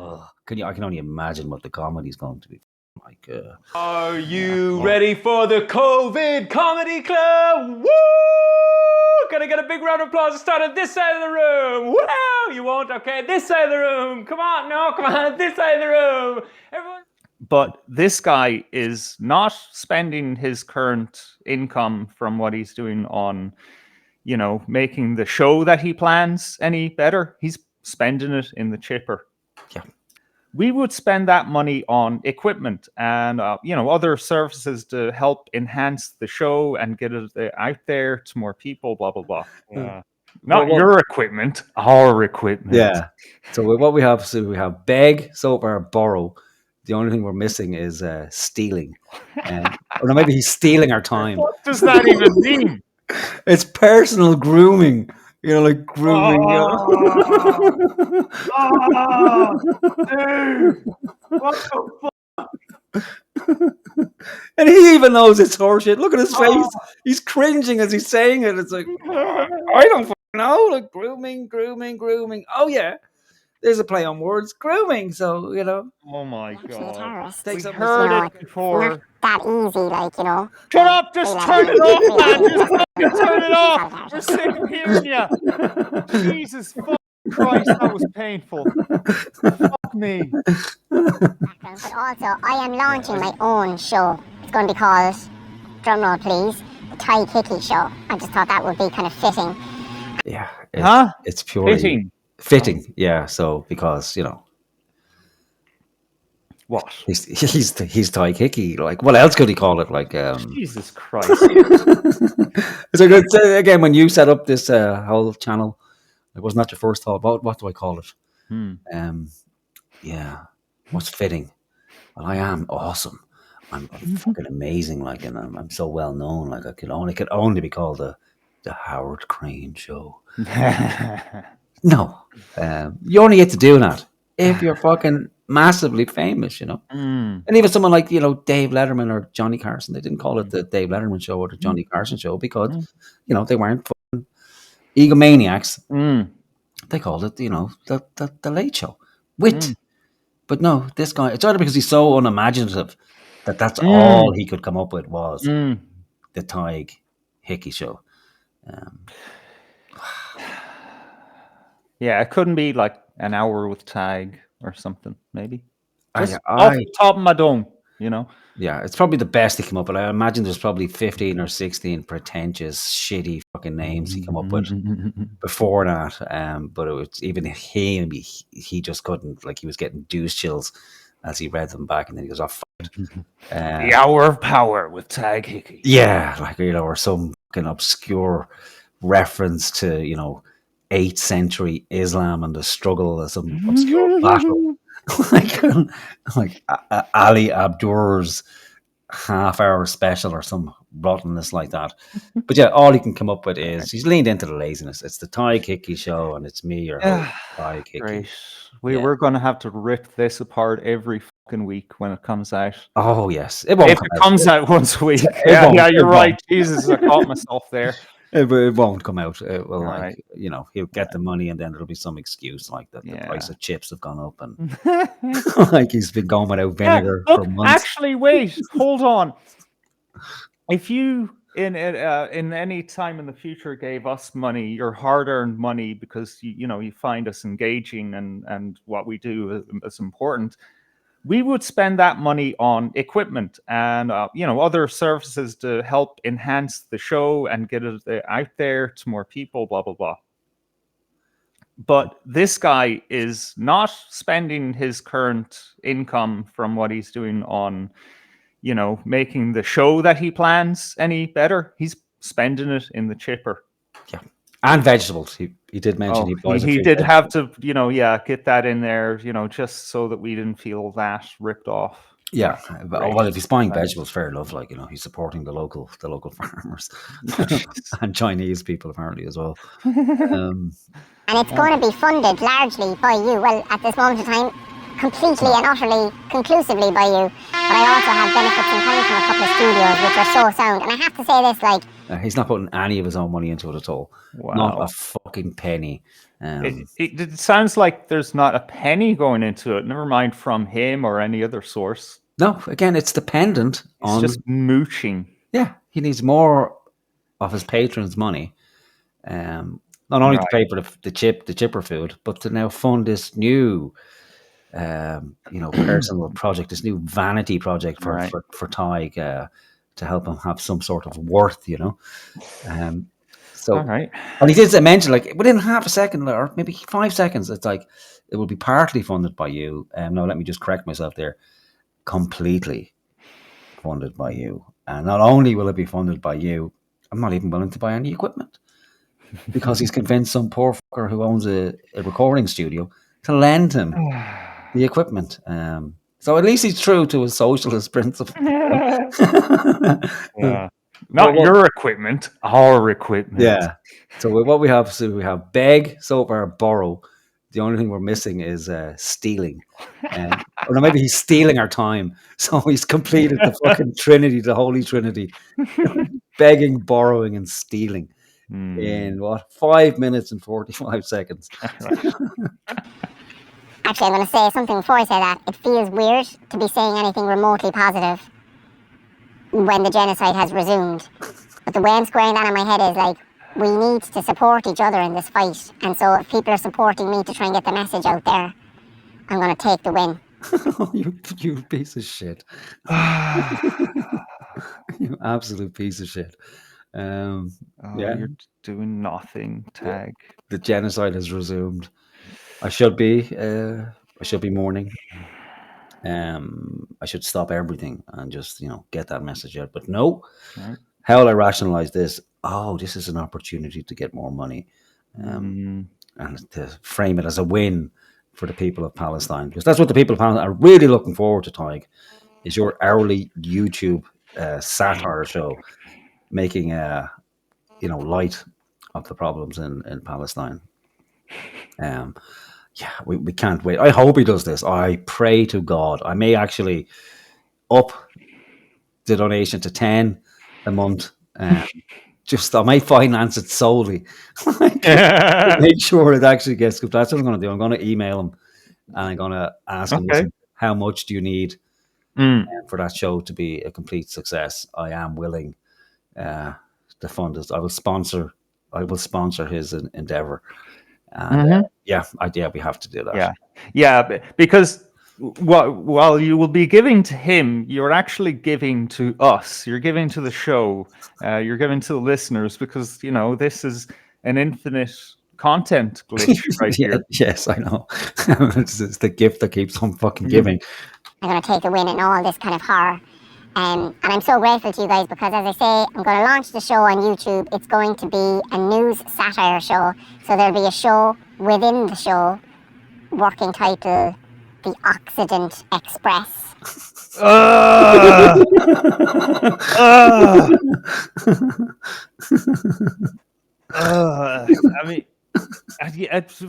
I can only imagine what the comedy is going to be like. Are you ready for the COVID Comedy Club? Woo! Can I get a big round of applause to start at this side of the room? Woo! You won't? Okay, this side of the room. Come on, this side of the room. Everyone. But this guy is not spending his current income from what he's doing on, making the show that he plans any better. He's spending it in the chipper. Yeah. We would spend that money on equipment and other services to help enhance the show and get it out there to more people. Blah blah blah. Not your equipment, our equipment. Yeah. So what we have, beg, so far, borrow. The only thing we're missing is stealing. Or no, maybe he's stealing our time. What does that even mean? It's personal grooming. Like grooming. Dude, what the fuck? And he even knows it's horseshit. Look at his face. He's cringing as he's saying it. It's like, I don't fucking know. Like grooming. Oh yeah, there's a play on words, grooming. So Oh my god. We've heard it before. That easy, Shut up! Just turn it off, man! Just fucking turn it off! We're sick of hearing you! Jesus fucking Christ, that was painful. Fuck me. But also, I am launching my own show. It's going to be called, drumroll please, The Ty Kicky Show. I just thought that would be kind of fitting. Yeah. It's purely fitting. Yeah, so because, What? He's Ty Kicky. Like, what else could he call it? Like, Jesus Christ. So good. Again, when you set up this whole channel, it was not your first thought. What do I call it? Yeah. What's fitting? Well, I am awesome. I'm fucking amazing. Like, and I'm so well known. Like, I could only be called the Howard Crane Show. No, you only get to do that if you're fucking massively famous, And even someone like, Dave Letterman or Johnny Carson, they didn't call it the Dave Letterman Show or the Johnny Carson Show because, they weren't fucking egomaniacs. They called it, the Late Show. Wit. But no, this guy, it's either because he's so unimaginative that's all he could come up with was the Ty Hickey Show. Yeah, it couldn't be like an hour with Tag or something, maybe. Just I- off the top of my dome, Yeah, it's probably the best he came up with. I imagine there's probably 15 or 16 pretentious, shitty fucking names he came up with before that. But it was even him, he just couldn't. Like, he was getting deuce chills as he read them back, and then he goes, "Oh, fuck it." The Hour of Power with Tag Hickey. Yeah, like, or some fucking obscure reference to 8th century Islam and the struggle of some obscure battle. like Ali Abdur's half-hour special or some rottenness like that. But yeah, all he can come up with is he's leaned into the laziness. It's the Ty Kicky Show, and it's me, your host, Ty Kicky. Great. We're going to have to rip this apart every fucking week when it comes out. Oh yes, it won't. If it comes out once a week, you're right. Jesus, I caught myself there. It won't come out. It will, he'll get the money, and then there'll be some excuse like that. The price of chips have gone up, and like he's been going without vinegar for months. Actually, wait, hold on. If you in any time in the future gave us money, your hard-earned money, because you find us engaging and what we do is important, we would spend that money on equipment and other services to help enhance the show and get it out there to more people. Blah blah blah. But this guy is not spending his current income from what he's doing on, making the show that he plans any better. He's spending it in the chipper. Yeah. And vegetables. He did mention he buys he did have to, get that in there, just so that we didn't feel that ripped off. Yeah. Well, if he's buying vegetables, fair enough. Like, he's supporting the local farmers and Chinese people apparently as well. And it's going to be funded largely by you. Well, at this moment in time, completely and utterly, conclusively by you. But I also have benefits in coming from a couple of studios which are so sound. And I have to say this, like, He's not putting any of his own money into it at all. Wow. Not a fucking penny. It sounds like there's not a penny going into it. Never mind from him or any other source. No, again, it's dependent on... It's just mooching. Yeah, he needs more of his patrons' money. Not only to pay for the chipper food, but to now fund this new, personal project, this new vanity project for Tig, to help him have some sort of worth, So, all right. And he did mention, like, within half a second or maybe 5 seconds, it's like, it will be partly funded by you. No, let me just correct myself there. Completely funded by you. And not only will it be funded by you, I'm not even willing to buy any equipment, because he's convinced some poor fucker who owns a recording studio to lend him the equipment. So at least he's true to his socialist principle. Yeah. Not your equipment, our equipment. Yeah. So what we have, we have beg, so far, borrow. The only thing we're missing is stealing. Or no, maybe he's stealing our time. So he's completed the fucking Trinity, the Holy Trinity. Begging, borrowing, and stealing. In 5 minutes and 45 seconds. Actually, I'm going to say something before I say that. It feels weird to be saying anything remotely positive when the genocide has resumed. But the way I'm squaring that in my head is like, we need to support each other in this fight. And so if people are supporting me to try and get the message out there, I'm going to take the win. You piece of shit. You absolute piece of shit. You're doing nothing, Tag. The genocide has resumed. I should be mourning. I should stop everything and just get that message out. But no, how will I rationalize this? Oh, this is an opportunity to get more money, and to frame it as a win for the people of Palestine, because that's what the people of Palestine are really looking forward to. Tig, is your hourly YouTube satire show, making light of the problems in Palestine. We can't wait. I hope he does this. I pray to God. I may actually up the donation to 10 a month. I might finance it solely. Make sure it actually gets good. That's what I'm going to do. I'm going to email him and I'm going to ask him, listen, how much do you need for that show to be a complete success? I am willing to fund it. I will sponsor his endeavor. And, we have to do that. Yeah, because while you will be giving to him, you're actually giving to us. You're giving to the show. You're giving to the listeners, because this is an infinite content glitch right here. Yes, I know. It's the gift that keeps on fucking giving. I'm going to take a win in all this kind of horror. And I'm so grateful to you guys, because as I say, I'm going to launch the show on YouTube. It's going to be a news satire show. So there'll be a show within the show, working title, The Occident Express. I mean,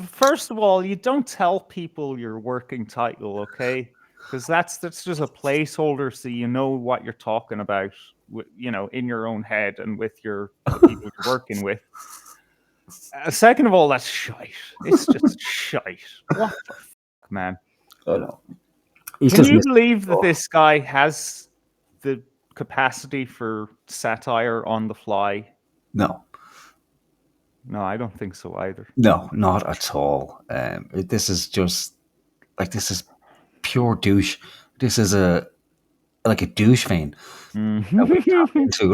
first of all, you don't tell people your working title, okay? Because that's just a placeholder, so you know what you're talking about, in your own head and with the people you're working with. Second of all, that's shite. It's just shite. What the fuck, man? Oh no! Can you believe that this guy has the capacity for satire on the fly? No. No, I don't think so either. No, not at all. This is just this is pure douche. This is a douche vein that we tap into.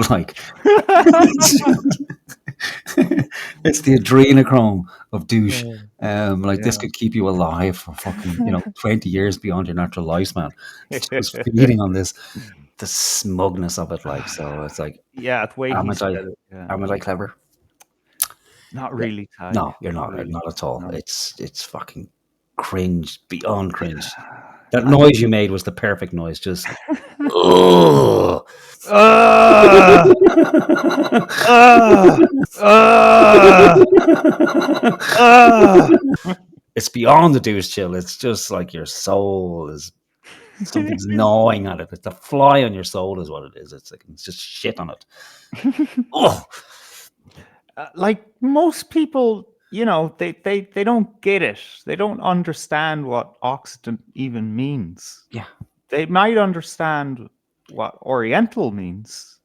It's the adrenochrome of douche. This could keep you alive for fucking 20 years beyond your natural lifespan. It's just feeding on this, the smugness of it. So it's like, the way he said it. Am I clever? Not really. Ty. No, you're not. Really. Not at all. No. It's fucking cringe, beyond cringe. That noise you made was the perfect noise. Just. It's beyond the douche chill. It's just like your soul is Something's gnawing at it. It's a fly on your soul, is what it is. It's just shit on it. Oh, Like most people, they don't get it. They don't understand what Occident even means. yeah. They might understand what Oriental means,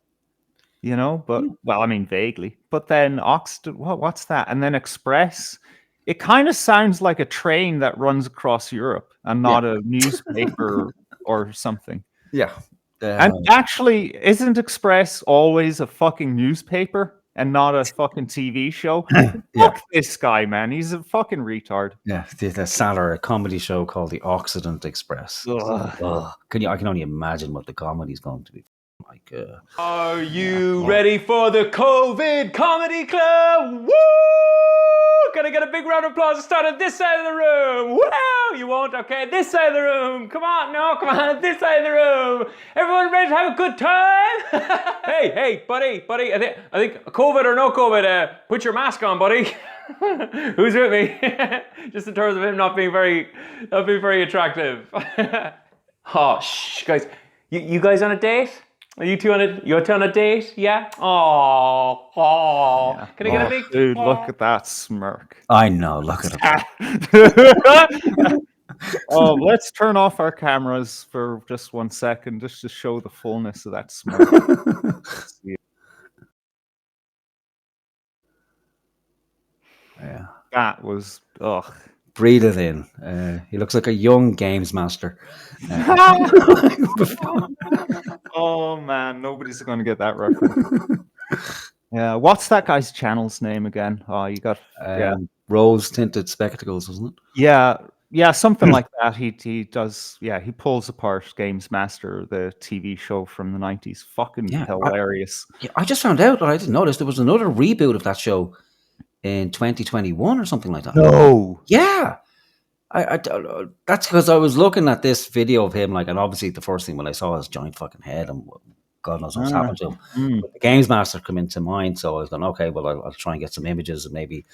but well, I mean vaguely. But then Occident, what's that? And then Express. It kind of sounds like a train that runs across Europe and not a newspaper or something. Yeah. And actually, isn't Express always a fucking newspaper and not a fucking TV show? Fuck this guy, man. He's a fucking retard. Yeah, the Saturday comedy show called The Occident Express. I can only imagine what the comedy is going to be like. Are you ready for the COVID Comedy Club? Woo! Gonna get a big round of applause to start at this side of the room. Woo! You won't? Okay, this side of the room. Come on, this side of the room. Everyone ready to have a good time? hey, buddy. I think COVID or no COVID, put your mask on, buddy. Who's with me? Just in terms of him not being very attractive. Oh, shh, guys. You guys on a date? Are you two on a date? Yeah? Oh. Yeah. Can I get a big... Dude, look at that smirk. I know, look at it. Oh, let's turn off our cameras for just 1 second, just to show the fullness of that smirk. Yeah. That was, ugh. Breathe it in. He looks like a young games master. Oh man, nobody's going to get that reference. Yeah, what's that guy's channel's name again? Oh, you got rose tinted spectacles, wasn't it? Yeah, something like that. He does. Yeah, he pulls apart Games Master, the TV show from the 90s. Fucking hilarious. I just found out, and I didn't notice there was another reboot of that show in 2021 or something like that. No. Yeah. I that's because I was looking at this video of him, and obviously the first thing when I saw his giant fucking head and God knows what's happened to him. But the Games Master come into mind, so I was going, okay, well I'll try and get some images and maybe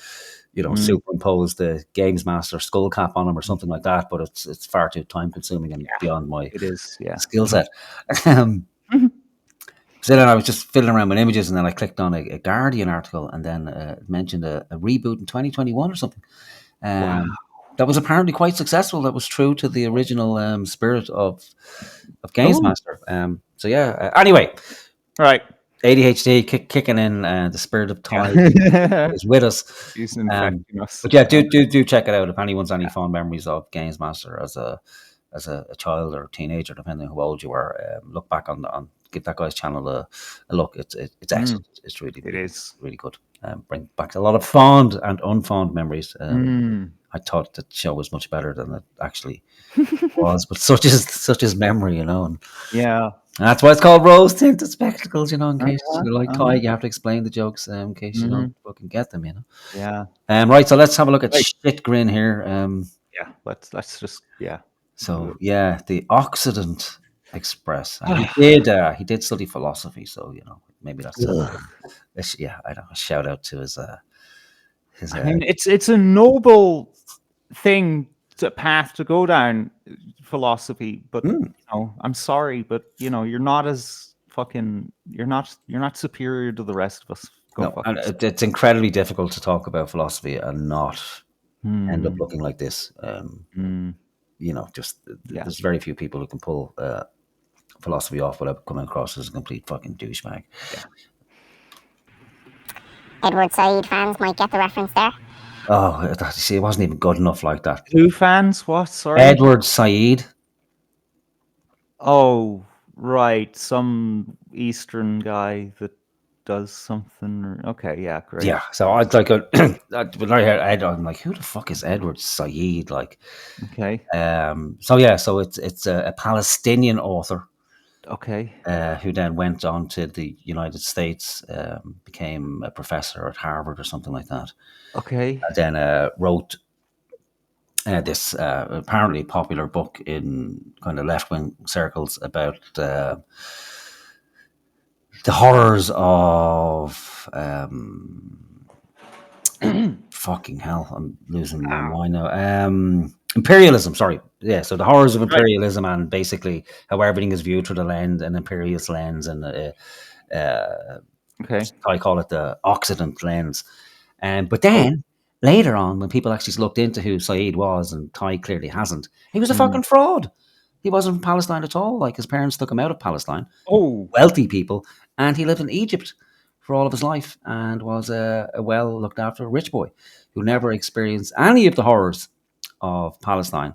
superimpose the Games Master skull cap on him or something like that. But it's far too time consuming and beyond my skill set. So then I was just fiddling around with images, and then I clicked on a Guardian article, and then it mentioned a reboot in 2021 or something. That was apparently quite successful. That was true to the original spirit of Games Master. So yeah. Anyway, right. ADHD kicking in. The spirit of time is with us. He's infecting us. But yeah, do check it out if anyone's any fond memories of Games Master as a child or teenager, depending on how old you are. Look back on give that guy's channel a look. It's excellent. It's really really good. Bring back a lot of fond and unfond memories. I thought the show was much better than it actually was, but such is memory, And that's why it's called rose tinted spectacles, in case you're like Kai, you have to explain the jokes in case you don't fucking get them, Yeah. Right, so let's have a look at shit grin here. Let's just So the Occident Express. And he did study philosophy, so maybe that's I know. A shout out to his. I mean, it's a noble path to go down, philosophy, but I'm sorry, but you're not as fucking you're not superior to the rest of us. And it's incredibly difficult to talk about philosophy and not end up looking like this. There's very few people who can pull philosophy off without coming across as a complete fucking douchebag. Yeah. Edward Said fans might get the reference there. Oh, see, it wasn't even good enough like that. Who fans? What? Sorry? Edward Said. Oh, right. Some Eastern guy that does something. Okay, yeah, great. Yeah, so I'd like when I heard Ed, I'm like, who the fuck is Edward Said? Like, okay. So it's a Palestinian author. Okay. Who then went on to the United States, became a professor at Harvard or something like that. Okay. And then wrote this apparently popular book in kind of left-wing circles about the horrors of fucking hell. I'm losing my mind now. Imperialism, sorry. Yeah, so the horrors of imperialism and basically how everything is viewed through the lens, an imperialist lens, and I call it the Occident lens. But then later on, when people actually looked into who Saeed was, and Ty clearly hasn't, he was a fucking fraud. He wasn't from Palestine at all. Like his parents took him out of Palestine. Oh, Wealthy people, and he lived in Egypt for all of his life and was a well looked after rich boy who never experienced any of the horrors of Palestine.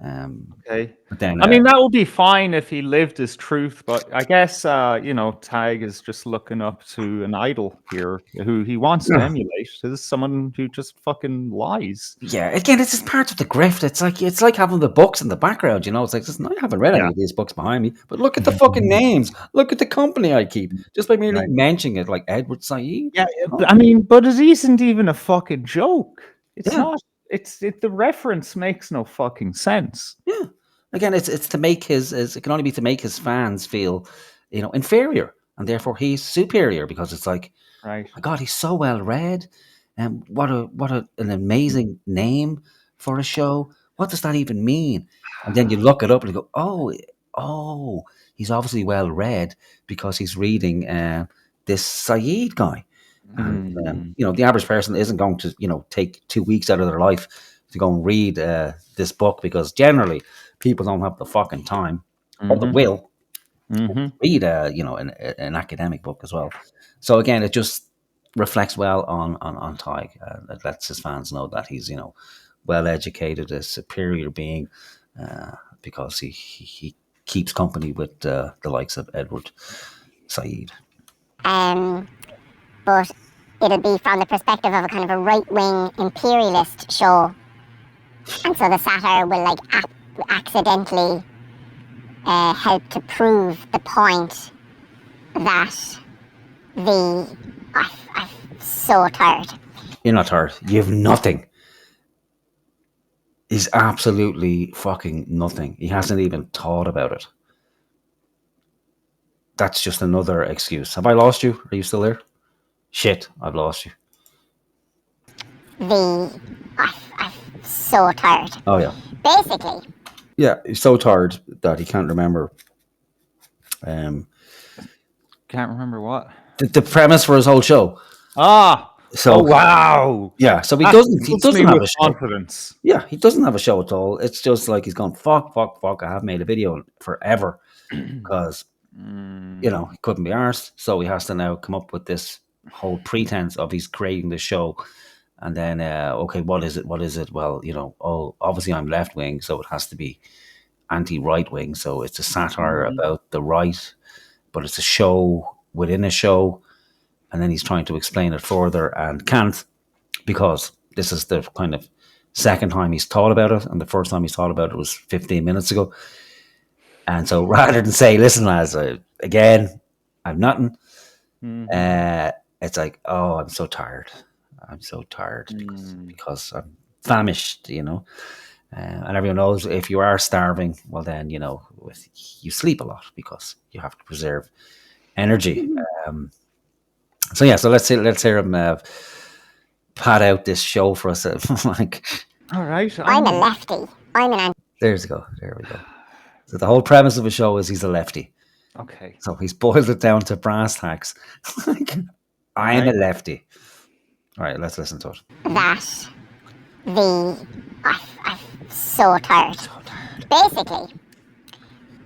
okay. But then, I mean, that would be fine if he lived his truth, but I guess, Tag is just looking up to an idol here who he wants to emulate. This is someone who just fucking lies. yeah, again, it's just part of the grift. It's like having the books in the background, It's like, listen, I haven't read any of these books behind me, but look at the fucking names. Look at the company I keep. Just by merely mentioning it, like Edward Said. Yeah, I mean, but it isn't even a fucking joke. It's not. The reference makes no fucking sense. Yeah. Again, it's to make it can only be to make his fans feel, inferior, and therefore he's superior because it's like, right? My God, he's so well read, and what an amazing name for a show. What does that even mean? And then you look it up and you go, oh, he's obviously well read because he's reading this Saeed guy. And the average person isn't going to take 2 weeks out of their life to go and read this book, because generally people don't have the fucking time, or they will read an academic book as well. So again, it just reflects well on Tig. It lets his fans know that he's well educated, a superior being, because he keeps company with the likes of Edward Said. But it'll be from the perspective of a kind of a right-wing imperialist show. And so the satire will accidentally help to prove the point that I'm so tired. You're not tired. You have nothing. He's absolutely fucking nothing. He hasn't even thought about it. That's just another excuse. Have I lost you? Are you still there? Shit, I've lost you. I'm so tired. Oh, yeah. Basically. Yeah, he's so tired that he can't remember. Can't remember what? The premise for his whole show. So wow. Yeah, so he doesn't have a show. Confidence. Yeah, he doesn't have a show at all. It's just like he's gone, fuck. I haven't made a video forever because, he couldn't be arsed. So he has to now come up with this whole pretense of he's creating the show. And then, okay, what is it? Well, obviously I'm left wing, so it has to be anti-right wing. So it's a satire about the right, but it's a show within a show. And then he's trying to explain it further and can't, because this is the kind of second time he's thought about it. And the first time he's thought about it was 15 minutes ago. And so rather than say, listen, lads, again, I've nothing. It's like, oh, I'm so tired. Because I'm famished, and everyone knows if you are starving, well then, you sleep a lot because you have to preserve energy. So let's hear him pad out this show for us. All right. I'm a lefty. I'm an anti. There we go. So the whole premise of the show is he's a lefty. Okay. So he's boiled it down to brass tacks. I'm a lefty. All right, let's listen to it. I'm so tired. Basically,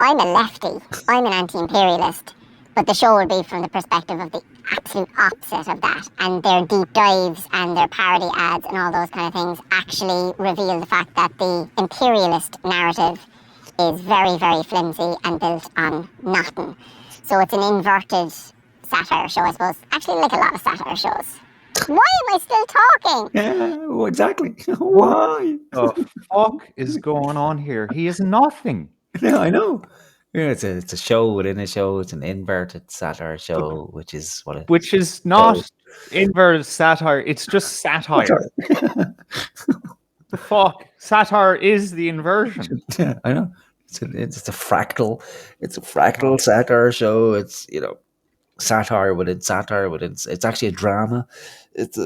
I'm a lefty. I'm an anti-imperialist. But the show will be from the perspective of the absolute opposite of that. And their deep dives and their parody ads and all those kind of things actually reveal the fact that the imperialist narrative is very, very flimsy and built on nothing. So it's an inverted satire show, I suppose. Actually, like a lot of satire shows. Why am I still talking? Yeah, well, exactly. Why? What the fuck is going on here? He is nothing. Yeah, I know. Yeah, it's a show within a show. It's an inverted satire show, which is what it. Which is not inverted satire. It's just satire. The fuck? Satire is the inversion. Yeah, I know. It's a fractal. It's a fractal satire show. It's satire within satire within. It's actually a drama. It's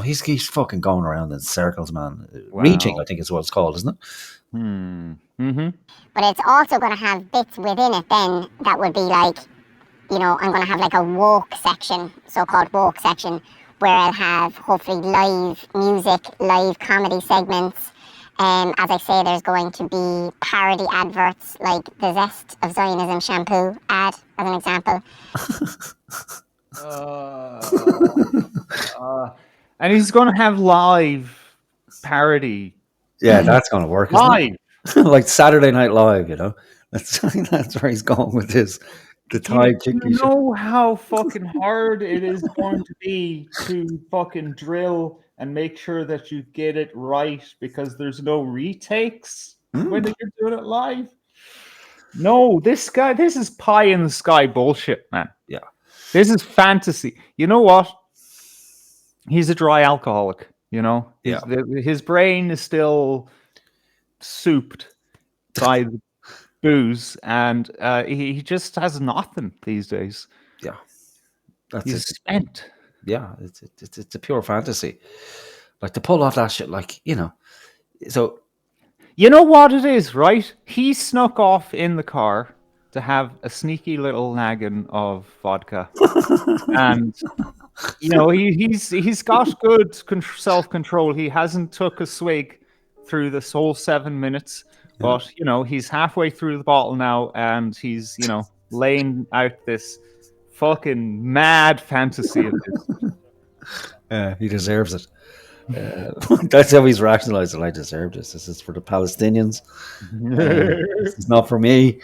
he's fucking going around in circles, man. Reaching, I think is what it's called, isn't it? Mm-hmm. But it's also going to have bits within it then that would be like, I'm going to have like a woke section, so-called woke section, where I'll have hopefully live music, live comedy segments. As I say, there's going to be parody adverts, like the Zest of Zionism shampoo ad, as an example. And he's going to have live parody. Yeah, that's going to work. Live. Like Saturday Night Live, That's where he's going with the Thai chicky You show. know how fucking hard it is going to be to fucking drill and make sure that you get it right because there's no retakes when you're doing it live. No, this is pie in the sky bullshit, man. Yeah. This is fantasy. You know what? He's a dry alcoholic, His brain is still souped by the booze, and he just has nothing these days. Yeah. He's spent. Yeah, it's a pure fantasy. Like, to pull off that shit, like, so... You know what it is, right? He snuck off in the car to have a sneaky little naggin of vodka. And, he's got good self-control. He hasn't took a swig through this whole 7 minutes. But, he's halfway through the bottle now, and he's, laying out this fucking mad fantasy of this. Yeah, he deserves it. That's how he's rationalized it. I deserve this. This is for the Palestinians. This is not for me.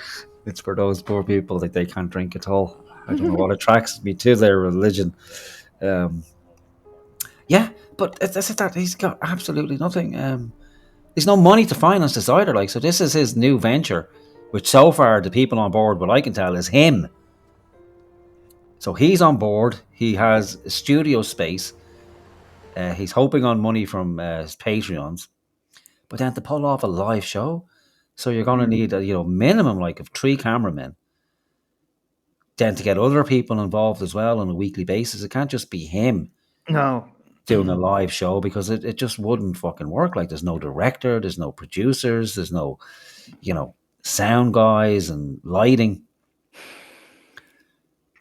It's for those poor people that they can't drink at all. I don't know what attracts me to their religion. Yeah, but it's that he's got absolutely nothing. There's no money to finance this either. Like, so this is his new venture, which so far the people on board, what I can tell, is him. So he's on board. He has a studio space. He's hoping on money from his Patreons, but then to pull off a live show, so you're going to need a minimum like of 3 cameramen. Then to get other people involved as well on a weekly basis. It can't just be him. No. Doing a live show, because it just wouldn't fucking work. Like, there's no director, there's no producers, there's no, sound guys and lighting.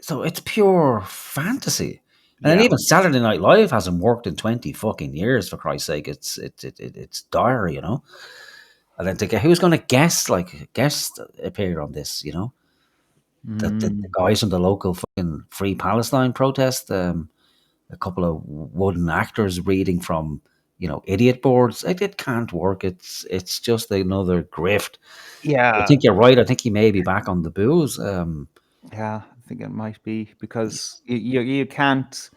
So it's pure fantasy. And then even Saturday Night Live hasn't worked in 20 fucking years, for Christ's sake. It's dire, And then to get who's going to guest appear on this, the guys from the local fucking Free Palestine protest, a couple of wooden actors reading from, idiot boards. It can't work. It's just another grift. Yeah. I think you're right. I think he may be back on the booze. Yeah, I think it might be, because you can't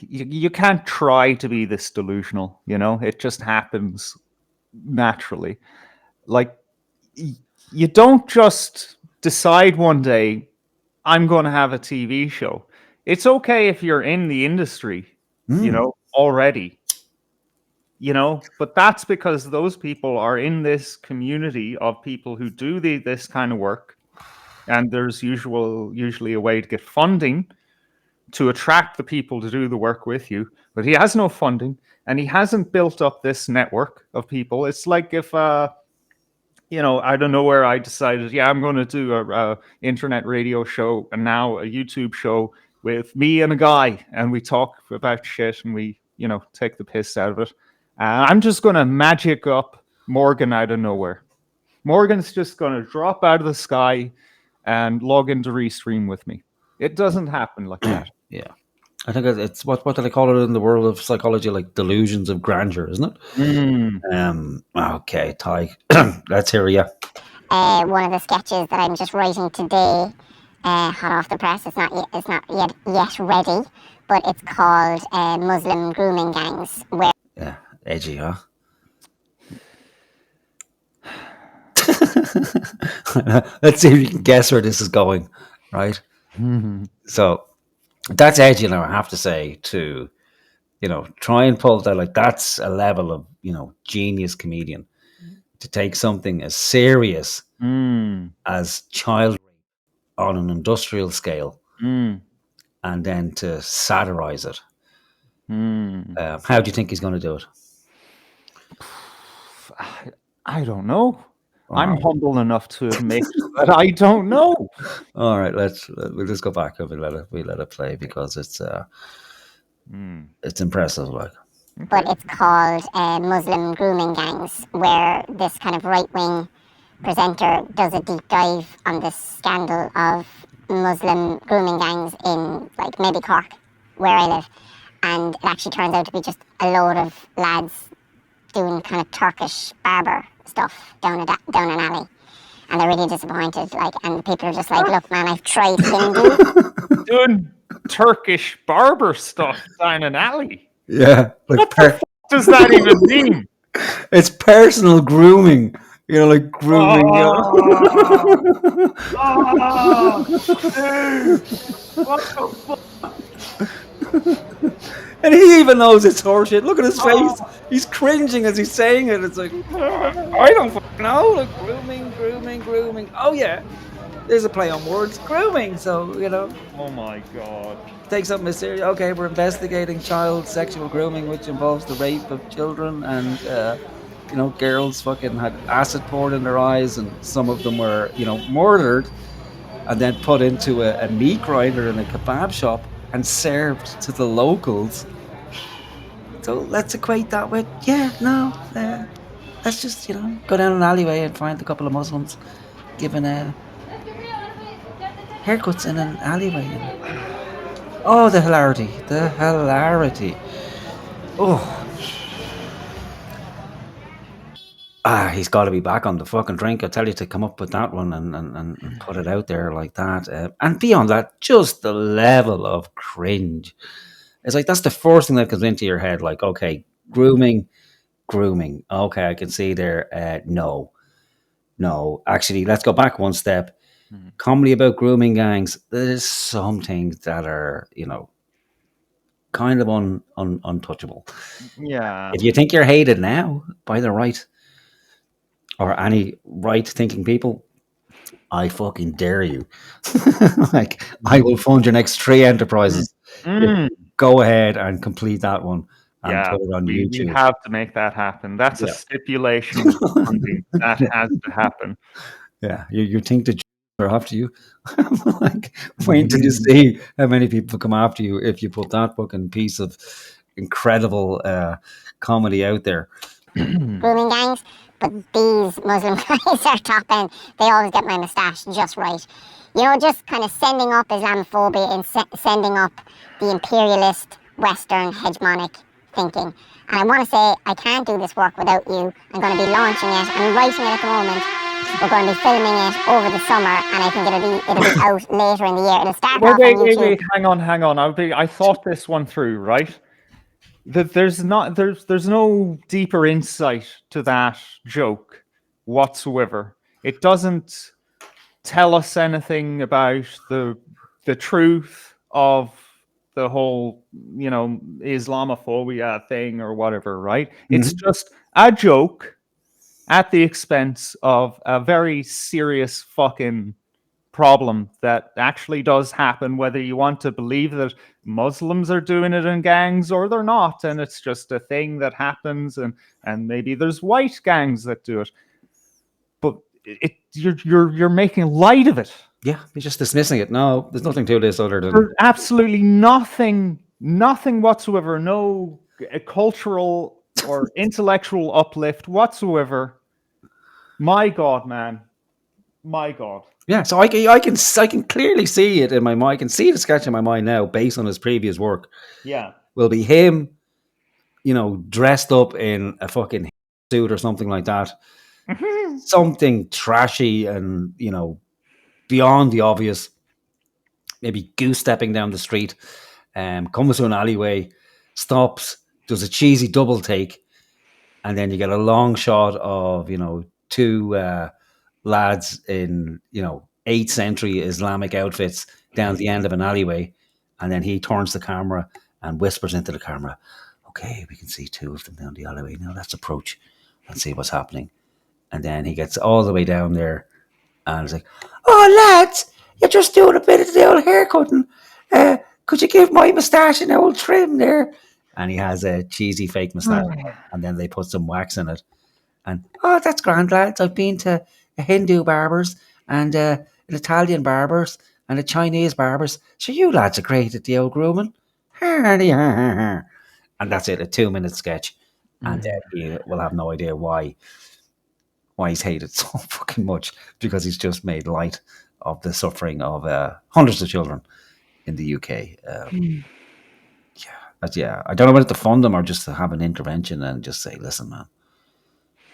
you can't try to be this delusional. It just happens naturally. Like, you don't just decide one day, I'm going to have a TV show. It's okay if you're in the industry, already. But that's because those people are in this community of people who do this kind of work. And there's usually a way to get funding to attract the people to do the work with you. But he has no funding, and he hasn't built up this network of people. It's like if, out of nowhere, I decided, I'm going to do a internet radio show and now a YouTube show with me and a guy, and we talk about shit and we, take the piss out of it. I'm just going to magic up Morgan out of nowhere. Morgan's just going to drop out of the sky and log into Restream with me. It doesn't happen like that. Yeah. I think it's what do they call it in the world of psychology? Like delusions of grandeur, isn't it? Okay, Ty, let's hear you. One of the sketches that I'm just writing today, hot off the press. It's not yet ready, but it's called Muslim grooming gangs. Where edgy, huh? Let's see if you can guess where this is going, right? Mm-hmm. So that's edgy now, I have to say, to try and pull that. Like, that's a level of genius comedian, to take something as serious as child rape on an industrial scale and then to satirize it How do you think he's going to do it? I don't know. I'm right. humble enough to admit that I don't know. All right, we'll just go back and we let it play because it's impressive. Like, But it's called Muslim grooming gangs, where this kind of right-wing presenter does a deep dive on this scandal of Muslim grooming gangs in, like, maybe Cork, where I live. And it actually turns out to be just a load of lads doing kind of Turkish barber stuff down an alley. And they're really disappointed, like, and people are just like, look, man, I've tried Hindu. Doing Turkish barber stuff down an alley. yeah, like What the fuck does that even mean? it's personal grooming. You know, like grooming. What the fuck? And he even knows it's horseshit. Look at his face. He's cringing as he's saying it. It's like, I don't fucking know. Like, grooming. Oh, yeah. There's a play on words. Grooming. So, you know. Oh my god. Take something mysterious. Okay, we're investigating child sexual grooming, which involves the rape of children. And, you know, girls fucking had acid poured in their eyes. And some of them were, you know, murdered. And then put into a meat grinder in a kebab shop. And served to the locals. So let's equate that with, let's just, you know, go down an alleyway and find a couple of Muslims giving haircuts in an alleyway. Oh, the hilarity. Oh. He's got to be back on the fucking drink. I tell you to come up with that one and put it out there like that. And beyond that, just the level of cringe. It's like that's the first thing that comes into your head. Like, okay, grooming. Okay, I can see there. No. Actually, let's go back one step. Comedy about grooming gangs. There's some things that are, you know, kind of untouchable. Yeah. If you think you're hated now by the right, or any right-thinking people, I fucking dare you. Like, I will fund your next 3 enterprises. Go ahead and complete that one and put it on YouTube. We have to make that happen. That's a stipulation. That has to happen. Yeah, you think the are after you? Like, wait till you see how many people come after you if you put that fucking piece of incredible comedy out there. Grooming gangs. But these Muslim guys are top end. They always get my moustache just right. You know, just kind of sending up Islamophobia and sending up the imperialist, Western, hegemonic thinking. And I want to say, I can't do this work without you. I'm going to be launching it. I'm writing it at the moment. We're going to be filming it over the summer, and I think it'll be out later in the year. It'll start off on YouTube. Wait, hang on. I thought this one through, right? That there's no deeper insight to that joke whatsoever. It doesn't tell us anything about the truth of the whole, you know, Islamophobia thing or whatever, right? It's just a joke at the expense of a very serious fucking problem that actually does happen, whether you want to believe that Muslims are doing it in gangs or they're not, and it's just a thing that happens, and maybe there's white gangs that do it, but you're making light of it. Yeah, you're just dismissing it. No, there's nothing to this other than there's absolutely nothing whatsoever, no cultural or intellectual uplift whatsoever. My God, man. My God. Yeah, so I can clearly see it in my mind. I can see the sketch in my mind now based on his previous work. Yeah. Will be him, you know, dressed up in a fucking suit or something like that. Something trashy and, you know, beyond the obvious. Maybe goose stepping down the street, comes to an alleyway, stops, does a cheesy double take, and then you get a long shot of, you know, 2 lads in, you know, 8th century Islamic outfits down the end of an alleyway, and then he turns the camera and whispers into the camera, okay, we can see 2 of them down the alleyway. Now let's approach and see what's happening. And then he gets all the way down there and it's like, oh lads, you're just doing a bit of the old haircutting. Could you give my moustache an old trim there? and he has a cheesy fake moustache, and then they put some wax in it. And oh, that's grand, lads. I've been to a Hindu barbers and an Italian barbers and a Chinese barbers. So you lads are great at the old grooming. And that's it, a 2-minute sketch. And he will have no idea why he's hated so fucking much, because he's just made light of the suffering of hundreds of children in the UK. I don't know whether to fund them or just to have an intervention and just say, listen, man,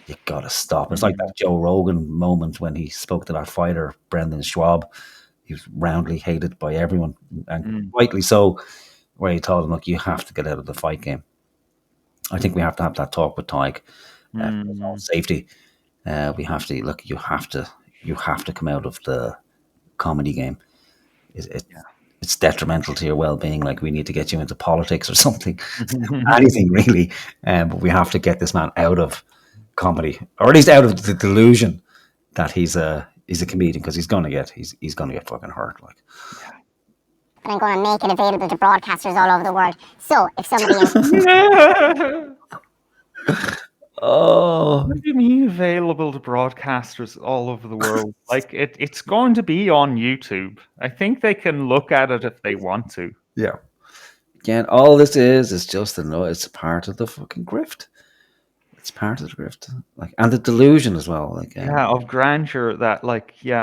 you gotta stop. It's like that Joe Rogan moment when he spoke to that fighter, Brendan Schwab. He was roundly hated by everyone, and rightly so, where he told him, look, you have to get out of the fight game. I think we have to have that talk with Tyke for his own safety. We have to look. You have to come out of the comedy game. It's detrimental to your well-being. Like, we need to get you into politics or something, anything really. But we have to get this man out of comedy, or at least out of the delusion that he's a comedian, because he's gonna get fucking hurt. Like, and I'm going to make it available to broadcasters all over the world. So if somebody oh, What do you mean available to broadcasters all over the world? Like, it's going to be on YouTube. I think they can look at it if they want to. yeah. Again, all this is just it's part of the fucking grift. It's part of the grift, like, and the delusion as well. Like, Of grandeur, that, like, he's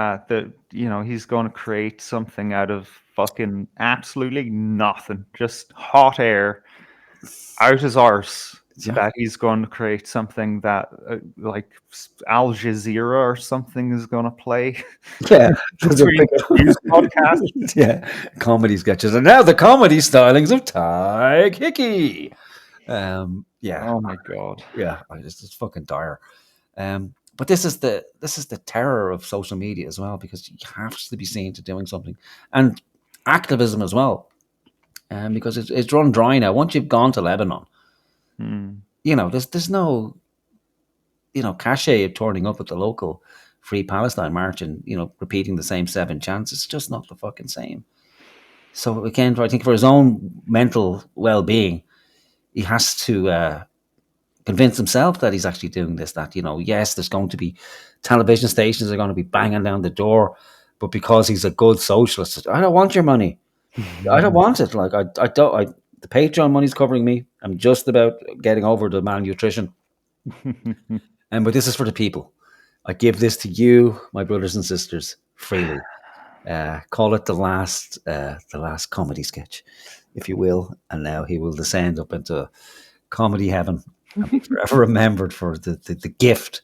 going to create something out of fucking absolutely nothing, just hot air out his arse. Yeah. That he's going to create something that like Al Jazeera or something is going to play. yeah, News podcast. yeah, comedy sketches, and now the comedy stylings of Tyke Hickey. Yeah. Oh my god. Yeah, it's fucking dire. But this is the terror of social media as well, because you have to be seen to doing something, and activism as well. Because it's run dry now. Once you've gone to Lebanon, there's no, cachet of turning up at the local Free Palestine march and repeating the same 7 chants. It's just not the fucking same. So again, I think for his own mental well-being, he has to convince himself that he's actually doing this, that, yes, there's going to be television stations that are going to be banging down the door, but because he's a good socialist, I don't want your money. I don't want it. Like, the Patreon money's covering me. I'm just about getting over the malnutrition. But this is for the people. I give this to you, my brothers and sisters, freely. Call it the last comedy sketch, if you will. And now he will descend up into comedy heaven and be forever remembered for the gift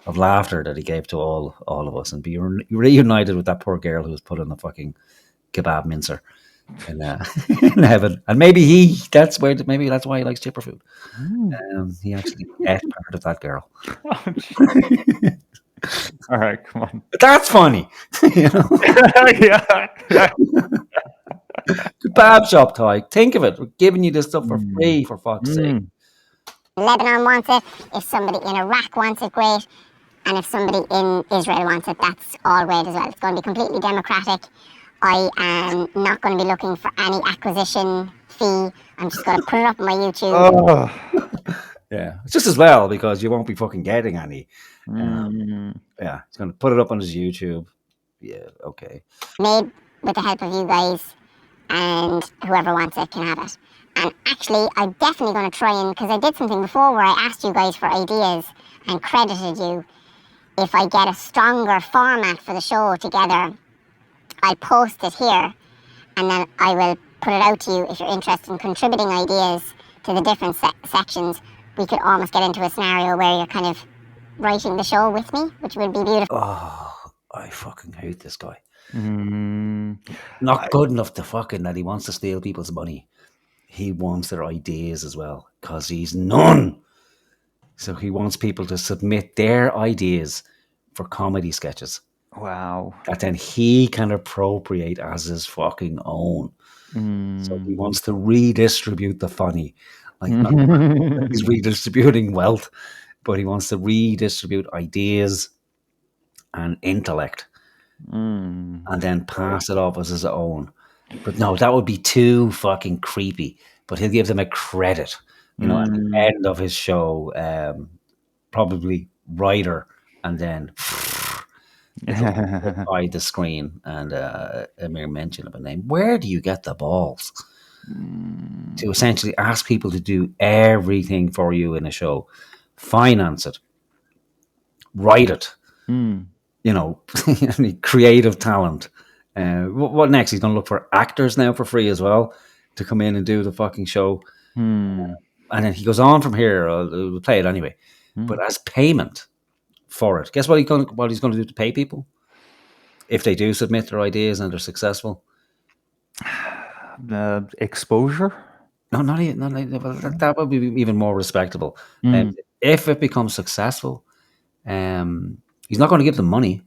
of laughter that he gave to all of us, and be reunited with that poor girl who was put in the fucking kebab mincer in heaven. And maybe that's why he likes chipper food. He actually ate part of that girl. All right, come on. But that's funny. Yeah. Kebab shop, Tyke. Think of it. We're giving you this stuff for free, for fuck's sake. Lebanon wants it, if somebody in Iraq wants it, great. And if somebody in Israel wants it, that's all great as well. It's going to be completely democratic. I am not going to be looking for any acquisition fee. I'm just going to put it up on my YouTube. Yeah, it's just as well, because you won't be fucking getting any. Yeah, he's going to put it up on his YouTube. Yeah, okay. Made with the help of you guys, and whoever wants it can have it. And actually, I'm definitely going to try and, because I did something before where I asked you guys for ideas and credited you. If I get a stronger format for the show together, I'll post it here, and then I will put it out to you if you're interested in contributing ideas to the different sections. We could almost get into a scenario where you're kind of writing the show with me, which would be beautiful. Oh, I fucking hate this guy. Not good enough to fucking that he wants to steal people's money. He wants their ideas as well, because he's none. So he wants people to submit their ideas for comedy sketches. Wow. That then he can appropriate as his fucking own. So he wants to redistribute the funny. Like, he's redistributing wealth, but he wants to redistribute ideas and intellect, and then pass it off as his own. But no, that would be too fucking creepy. but he'll give them a credit, you know, at the end of his show, probably writer, and then by the screen and a mere mention of a name. Where do you get the balls to essentially ask people to do everything for you in a show, finance it, write it, you know, creative talent? What next? He's going to look for actors now for free as well to come in and do the fucking show. And then he goes on from here. We'll play it anyway. But as payment for it, guess what he's going to do to pay people if they do submit their ideas and they're successful? Exposure? No, not even. That would be even more respectable. If it becomes successful, he's not going to give them money.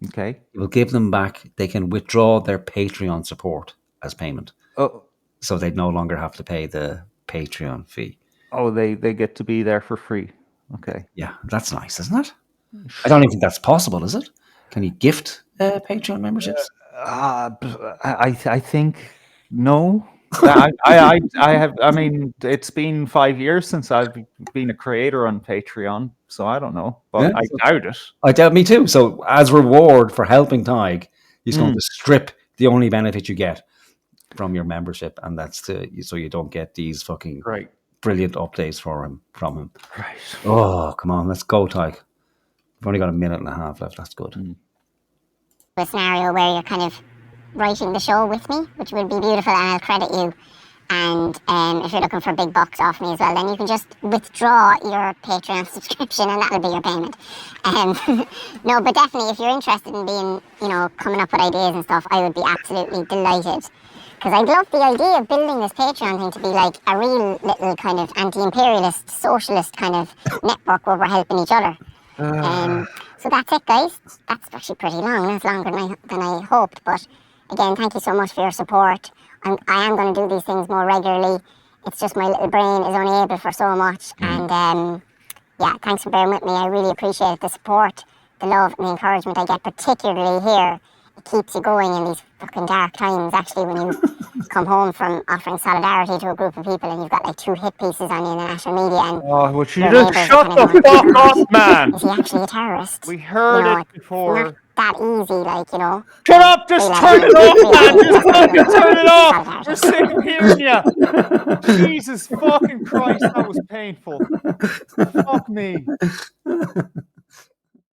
Okay. He will give them back. They can withdraw their Patreon support as payment. Oh, So they'd no longer have to pay the Patreon fee. oh, they get to be there for free. Okay. Yeah, that's nice, isn't it? I don't even think that's possible, is it? Can you gift Patreon memberships? I think no. I have. I mean, it's been 5 years since I've been a creator on Patreon, so I don't know, but Yeah, I doubt it. I doubt me too. So as reward for helping Tig, he's going to strip the only benefit you get from your membership, and that's so you don't get these fucking Right. brilliant updates from him. Right. Oh, come on, let's go, Tig. We've only got a minute and a half left. That's good. A scenario where you're kind of writing the show with me, which would be beautiful, and I'll credit you. And if you're looking for big bucks off me as well, then you can just withdraw your Patreon subscription and that'll be your payment. No, but definitely if you're interested in being, you know, coming up with ideas and stuff, I would be absolutely delighted. Because I'd love the idea of building this Patreon thing to be like a real little kind of anti-imperialist, socialist kind of network where we're helping each other. So that's it, guys. That's actually pretty long. That's longer than I hoped. But again, thank you so much for your support. I am going to do these things more regularly. It's just my little brain is only able for so much. And yeah, thanks for bearing with me. I really appreciate the support, the love and the encouragement I get, particularly here. It keeps you going in these fucking dark times, actually, when you come home from offering solidarity to a group of people and you've got like 2 hit pieces on you in the national media. And Oh, would you your just neighbours shut are the kind of fuck going, up, man? is he actually a terrorist? We heard You know, it before. It's not that easy, like, you know. Shut up! Just turn it off, man! Just fucking turn it off! We're sick of hearing you! Jesus fucking Christ, that was painful. Fuck me.